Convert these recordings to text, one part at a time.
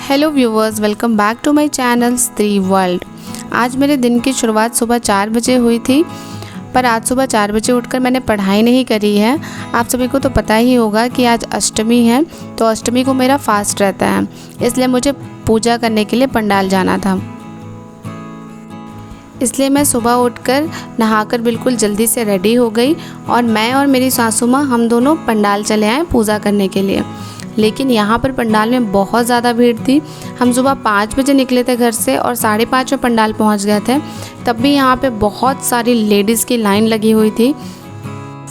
Hello viewers, welcome back to my channel Stree world. आज मेरे दिन की शुरुआत सुबह 4 बजे हुई थी, पर आज सुबह 4 बजे उठकर मैंने पढ़ाई नहीं करी है। आप सभी को तो पता ही होगा कि आज अष्टमी है, तो अष्टमी को मेरा फास्ट रहता है, इसलिए मुझे पूजा करने के लिए पंडाल जाना था। इसलिए मैं सुबह उठकर नहाकर बिल्कुल जल्दी से रेडी हो गई और मैं और मेरी सासू माँ हम दोनों पंडाल चले आए पूजा करने के लिए। लेकिन यहाँ पर पंडाल में बहुत ज़्यादा भीड़ थी। हम सुबह 5 बजे निकले थे घर से और 5:30 में पंडाल पहुँच गए थे। तब भी यहाँ पे बहुत सारी लेडीज़ की लाइन लगी हुई थी।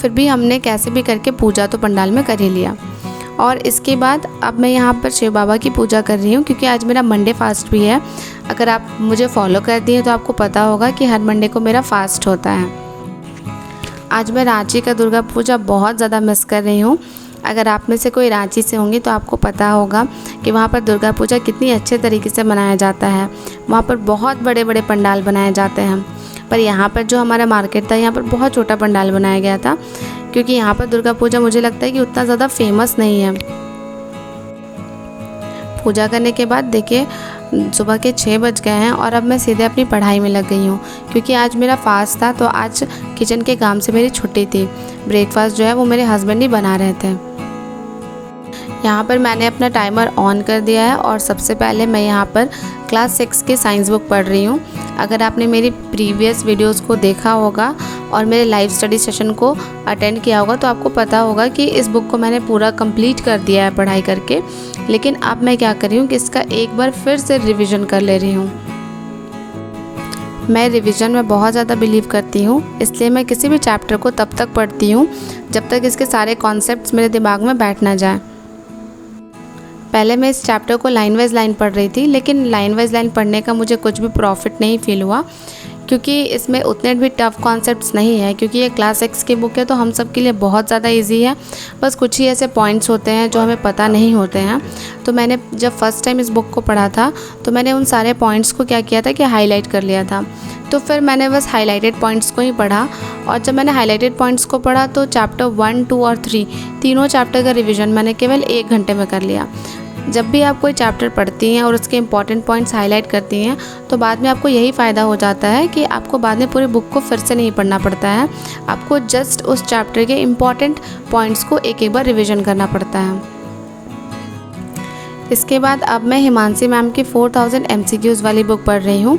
फिर भी हमने कैसे भी करके पूजा तो पंडाल में कर ही लिया। और इसके बाद अब मैं यहाँ पर शिव बाबा की पूजा कर रही हूँ, क्योंकि आज मेरा मंडे फास्ट भी है। अगर आप मुझे फॉलो करती हैं तो आपको पता होगा कि हर मंडे को मेरा फास्ट होता है। आज मैं रांची का दुर्गा पूजा बहुत ज़्यादा मिस कर रही हूँ। अगर आप में से कोई रांची से होंगे तो आपको पता होगा कि वहाँ पर दुर्गा पूजा कितनी अच्छे तरीके से मनाया जाता है। वहाँ पर बहुत बड़े बड़े पंडाल बनाए जाते हैं, पर यहाँ पर जो हमारा मार्केट था यहाँ पर बहुत छोटा पंडाल बनाया गया था, क्योंकि यहाँ पर दुर्गा पूजा मुझे लगता है कि उतना ज़्यादा फेमस नहीं है। पूजा करने के बाद देखिए सुबह के 6 बज गए हैं और अब मैं सीधे अपनी पढ़ाई में लग गई हूँ, क्योंकि आज मेरा फास्ट था। तो आज किचन के काम से मेरी छुट्टी थी। ब्रेकफास्ट जो है वो मेरे हस्बैंड ही बना रहे थे। यहाँ पर मैंने अपना टाइमर ऑन कर दिया है और सबसे पहले मैं यहाँ पर क्लास 6 की साइंस बुक पढ़ रही हूँ। अगर आपने मेरी प्रीवियस वीडियोस को देखा होगा और मेरे लाइव स्टडी सेशन को अटेंड किया होगा तो आपको पता होगा कि इस बुक को मैंने पूरा कंप्लीट कर दिया है पढ़ाई करके। लेकिन अब मैं क्या कर रही हूँ कि इसका एक बार फिर से रिविज़न कर ले रही हूँ। मैं रिवीजन में बहुत ज़्यादा बिलीव करती हूँ, इसलिए मैं किसी भी चैप्टर को तब तक पढ़ती हूँ जब तक इसके सारे कॉन्सेप्ट्स मेरे दिमाग में बैठ ना जाए। पहले मैं इस चैप्टर को लाइन वाइज लाइन पढ़ रही थी, लेकिन लाइन वाइज लाइन पढ़ने का मुझे कुछ भी प्रॉफिट नहीं फील हुआ, क्योंकि इसमें उतने भी टफ़ कॉन्सेप्ट्स नहीं है। क्योंकि ये क्लास 6 की बुक है तो हम सब के लिए बहुत ज़्यादा इजी है। बस कुछ ही ऐसे पॉइंट्स होते हैं जो हमें पता नहीं होते हैं। तो मैंने जब फर्स्ट टाइम इस बुक को पढ़ा था तो मैंने उन सारे पॉइंट्स को क्या किया था कि हाईलाइट कर लिया था। तो फिर मैंने बस हाईलाइटेड पॉइंट्स को ही पढ़ा, और जब मैंने हाईलाइटेड पॉइंट्स को पढ़ा तो चैप्टर 1, 2 और 3 तीनों चैप्टर का रिविज़न मैंने केवल 1 घंटे में कर लिया। जब भी आप कोई चैप्टर पढ़ती हैं और उसके इंपॉर्टेंट पॉइंट्स हाईलाइट करती हैं तो बाद में आपको यही फ़ायदा हो जाता है कि आपको बाद में पूरी बुक को फिर से नहीं पढ़ना पड़ता है। आपको जस्ट उस चैप्टर के इंपॉर्टेंट पॉइंट्स को एक एक बार रिवीजन करना पड़ता है। इसके बाद अब मैं हिमांशी मैम की 4000 MCQs वाली बुक पढ़ रही हूँ।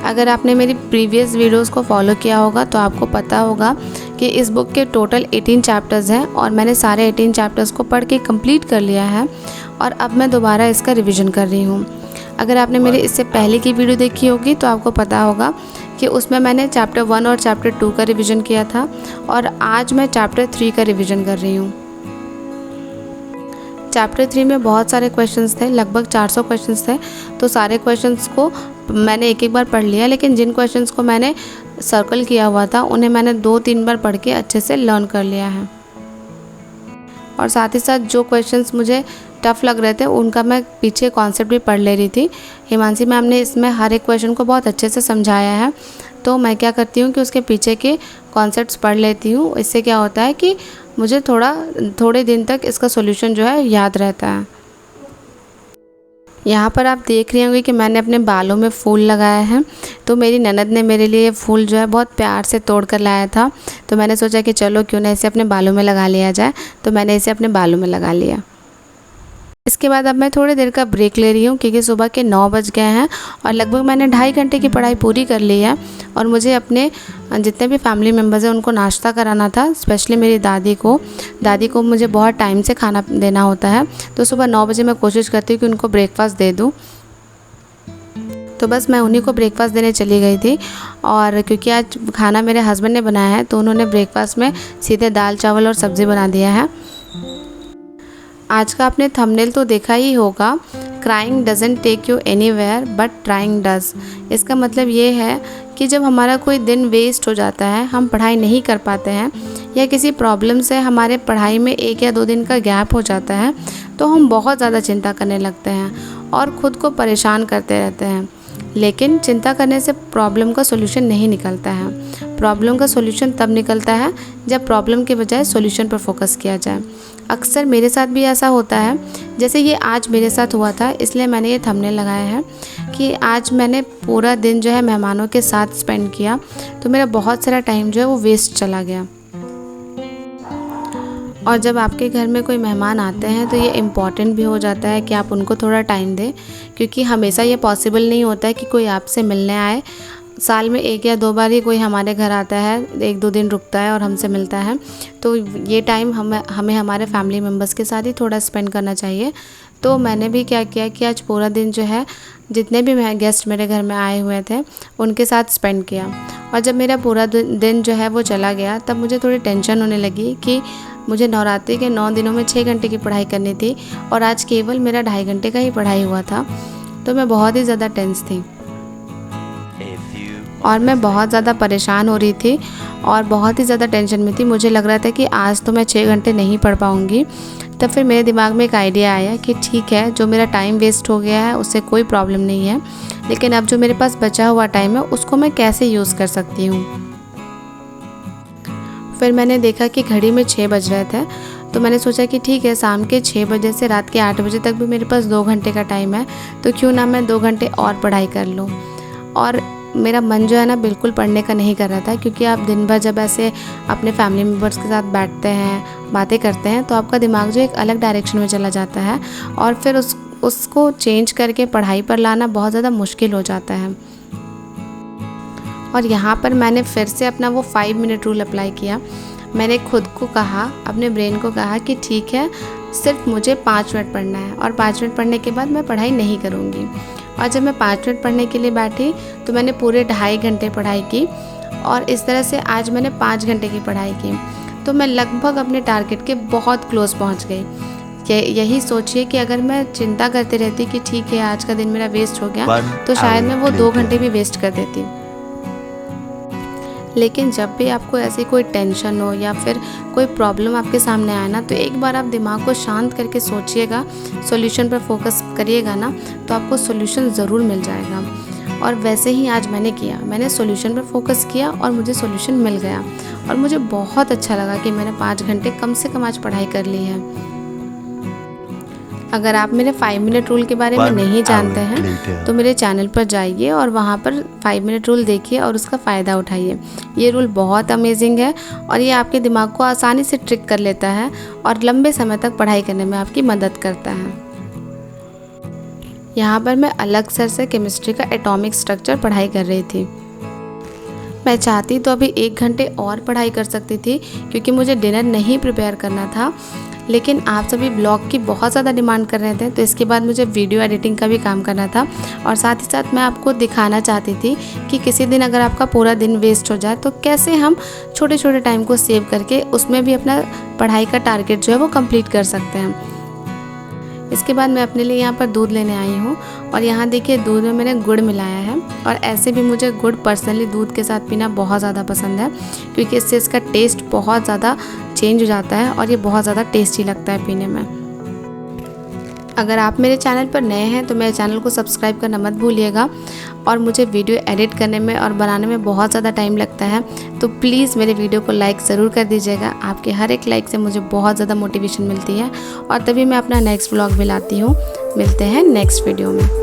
अगर आपने मेरी प्रीवियस वीडियोस को फॉलो किया होगा तो आपको पता होगा कि इस बुक के टोटल 18 चैप्टर्स हैं और मैंने सारे 18 चैप्टर्स को पढ़ के कंप्लीट कर लिया है और अब मैं दोबारा इसका रिवीजन कर रही हूँ। अगर आपने मेरे इससे पहले की वीडियो देखी होगी तो आपको पता होगा कि उसमें मैंने चैप्टर 1 और चैप्टर 2 का रिवीजन किया था और आज मैं चैप्टर 3 का रिवीजन कर रही हूँ। चैप्टर 3 में बहुत सारे क्वेश्चंस थे, लगभग 400 क्वेश्चंस थे। तो सारे क्वेश्चंस को मैंने एक एक बार पढ़ लिया, लेकिन जिन क्वेश्चंस को मैंने सर्कल किया हुआ था उन्हें मैंने 2-3 बार पढ़ के अच्छे से लर्न कर लिया है। और साथ ही साथ जो क्वेश्चंस मुझे टफ़ लग रहे थे उनका मैं पीछे कॉन्सेप्ट भी पढ़ ले रही थी। हिमांशी मैम ने इसमें हर एक क्वेश्चन को बहुत अच्छे से समझाया है, तो मैं क्या करती हूँ कि उसके पीछे के कॉन्सेप्ट्स पढ़ लेती हूँ। इससे क्या होता है कि मुझे थोड़े दिन तक इसका सॉल्यूशन जो है याद रहता है। यहाँ पर आप देख रहे होंगे कि मैंने अपने बालों में फूल लगाया है। तो मेरी ननद ने मेरे लिए ये फूल जो है बहुत प्यार से तोड़ कर लाया था, तो मैंने सोचा कि चलो क्यों ना इसे अपने बालों में लगा लिया जाए। तो मैंने इसे अपने बालों में लगा लिया। इसके बाद अब मैं थोड़ी देर का ब्रेक ले रही हूँ, क्योंकि सुबह के 9 बज गए हैं और लगभग मैंने 2.5 घंटे की पढ़ाई पूरी कर ली है। और मुझे अपने जितने भी फैमिली मेम्बर्स हैं उनको नाश्ता कराना था, स्पेशली मेरी दादी को मुझे बहुत टाइम से खाना देना होता है। तो सुबह 9 बजे मैं कोशिश करती हूँ कि उनको ब्रेकफास्ट दे दूँ। तो बस मैं उन्हीं को ब्रेकफास्ट देने चली गई थी। और क्योंकि आज खाना मेरे हस्बैंड ने बनाया है तो उन्होंने ब्रेकफास्ट में सीधे दाल चावल और सब्ज़ी बना दिया है। आज का आपने थंबनेल तो देखा ही होगा, crying doesn't take you anywhere but trying does. इसका मतलब ये है कि जब हमारा कोई दिन वेस्ट हो जाता है, हम पढ़ाई नहीं कर पाते हैं या किसी प्रॉब्लम से हमारे पढ़ाई में 1 या 2 दिन का गैप हो जाता है, तो हम बहुत ज़्यादा चिंता करने लगते हैं और ख़ुद को परेशान करते रहते हैं। लेकिन चिंता करने से प्रॉब्लम का सॉल्यूशन नहीं निकलता है। प्रॉब्लम का सॉल्यूशन तब निकलता है जब प्रॉब्लम के बजाय सॉल्यूशन पर फोकस किया जाए। अक्सर मेरे साथ भी ऐसा होता है जैसे ये आज मेरे साथ हुआ था, इसलिए मैंने ये थंबनेल लगाया है कि आज मैंने पूरा दिन जो है मेहमानों के साथ स्पेंड किया, तो मेरा बहुत सारा टाइम जो है वो वेस्ट चला गया। और जब आपके घर में कोई मेहमान आते हैं तो ये इम्पॉर्टेंट भी हो जाता है कि आप उनको थोड़ा टाइम दें, क्योंकि हमेशा ये पॉसिबल नहीं होता है कि कोई आपसे मिलने आए। साल में 1 या 2 बार ही कोई हमारे घर आता है, 1-2 दिन रुकता है और हमसे मिलता है। तो ये टाइम हमें हमारे फैमिली मेम्बर्स के साथ ही थोड़ा स्पेंड करना चाहिए। तो मैंने भी क्या किया कि आज पूरा दिन जो है जितने भी गेस्ट मेरे घर में आए हुए थे उनके साथ स्पेंड किया। और जब मेरा पूरा दिन जो है वो चला गया, तब मुझे थोड़ी टेंशन होने लगी कि मुझे नवरात्रि के 9 दिनों में 6 घंटे की पढ़ाई करनी थी और आज केवल मेरा 2.5 घंटे का ही पढ़ाई हुआ था। तो मैं बहुत ही ज़्यादा टेंस थी और मैं बहुत ज़्यादा परेशान हो रही थी और बहुत ही ज़्यादा टेंशन में थी। मुझे लग रहा था कि आज तो मैं 6 घंटे नहीं पढ़ पाऊँगी। तब फिर मेरे दिमाग में एक आइडिया आया कि ठीक है, जो मेरा टाइम वेस्ट हो गया है उससे कोई प्रॉब्लम नहीं है, लेकिन अब जो मेरे पास बचा हुआ टाइम है उसको मैं कैसे यूज़ कर सकती हूँ। फिर मैंने देखा कि घड़ी में 6 बज रहे थे, तो मैंने सोचा कि ठीक है, शाम के 6 बजे से रात के 8 बजे तक भी मेरे पास 2 घंटे का टाइम है, तो क्यों ना मैं 2 घंटे और पढ़ाई कर लूँ। और मेरा मन जो है ना बिल्कुल पढ़ने का नहीं कर रहा था, क्योंकि आप दिन भर जब ऐसे अपने फैमिली मेम्बर्स के साथ बैठते हैं, बातें करते हैं, तो आपका दिमाग जो एक अलग डायरेक्शन में चला जाता है और फिर उसको चेंज करके पढ़ाई पर लाना बहुत ज़्यादा मुश्किल हो जाता है। और यहाँ पर मैंने फिर से अपना वो 5 मिनट रूल अप्लाई किया। मैंने खुद को कहा, अपने ब्रेन को कहा कि ठीक है, सिर्फ मुझे 5 मिनट पढ़ना है और 5 मिनट पढ़ने के बाद मैं पढ़ाई नहीं करूँगी। और जब मैं 5 मिनट पढ़ने के लिए बैठी तो मैंने पूरे 2.5 घंटे पढ़ाई की और इस तरह से आज मैंने 5 घंटे की पढ़ाई की। तो मैं लगभग अपने टारगेट के बहुत क्लोज पहुँच गई। यही सोचिए कि अगर मैं चिंता करते रहती कि ठीक है आज का दिन मेरा वेस्ट हो गया, तो शायद मैं वो 2 घंटे भी वेस्ट कर देती। लेकिन जब भी आपको ऐसी कोई टेंशन हो या फिर कोई प्रॉब्लम आपके सामने आए ना, तो एक बार आप दिमाग को शांत करके सोचिएगा, सॉल्यूशन पर फोकस करिएगा ना, तो आपको सॉल्यूशन ज़रूर मिल जाएगा। और वैसे ही आज मैंने किया, मैंने सॉल्यूशन पर फोकस किया और मुझे सॉल्यूशन मिल गया और मुझे बहुत अच्छा लगा कि मैंने 5 घंटे कम से कम आज पढ़ाई कर ली है। अगर आप मेरे 5 मिनट रूल के बारे में नहीं जानते हैं तो मेरे चैनल पर जाइए और वहाँ पर 5 मिनट रूल देखिए और उसका फ़ायदा उठाइए। ये रूल बहुत अमेजिंग है और ये आपके दिमाग को आसानी से ट्रिक कर लेता है और लंबे समय तक पढ़ाई करने में आपकी मदद करता है। यहाँ पर मैं अलग से केमिस्ट्री का एटॉमिक स्ट्रक्चर पढ़ाई कर रही थी। मैं चाहती तो अभी 1 घंटे और पढ़ाई कर सकती थी, क्योंकि मुझे डिनर नहीं प्रिपेयर करना था, लेकिन आप सभी ब्लॉग की बहुत ज़्यादा डिमांड कर रहे थे, तो इसके बाद मुझे वीडियो एडिटिंग का भी काम करना था और साथ ही साथ मैं आपको दिखाना चाहती थी कि किसी दिन अगर आपका पूरा दिन वेस्ट हो जाए तो कैसे हम छोटे छोटे टाइम को सेव करके उसमें भी अपना पढ़ाई का टारगेट जो है वो कंप्लीट कर सकते हैं। इसके बाद मैं अपने लिए यहाँ पर दूध लेने आई हूँ और यहाँ देखिए दूध में मैंने गुड़ मिलाया है और ऐसे भी मुझे गुड़ पर्सनली दूध के साथ पीना बहुत ज़्यादा पसंद है, क्योंकि इससे इसका टेस्ट बहुत ज़्यादा चेंज हो जाता है और ये बहुत ज़्यादा टेस्टी लगता है पीने में। अगर आप मेरे चैनल पर नए हैं तो मेरे चैनल को सब्सक्राइब करना मत भूलिएगा। और मुझे वीडियो एडिट करने में और बनाने में बहुत ज़्यादा टाइम लगता है, तो प्लीज़ मेरे वीडियो को लाइक ज़रूर कर दीजिएगा। आपके हर एक लाइक से मुझे बहुत ज़्यादा मोटिवेशन मिलती है और तभी मैं अपना नेक्स्ट व्लॉग भी लाती हूँ। मिलते हैं नेक्स्ट वीडियो में।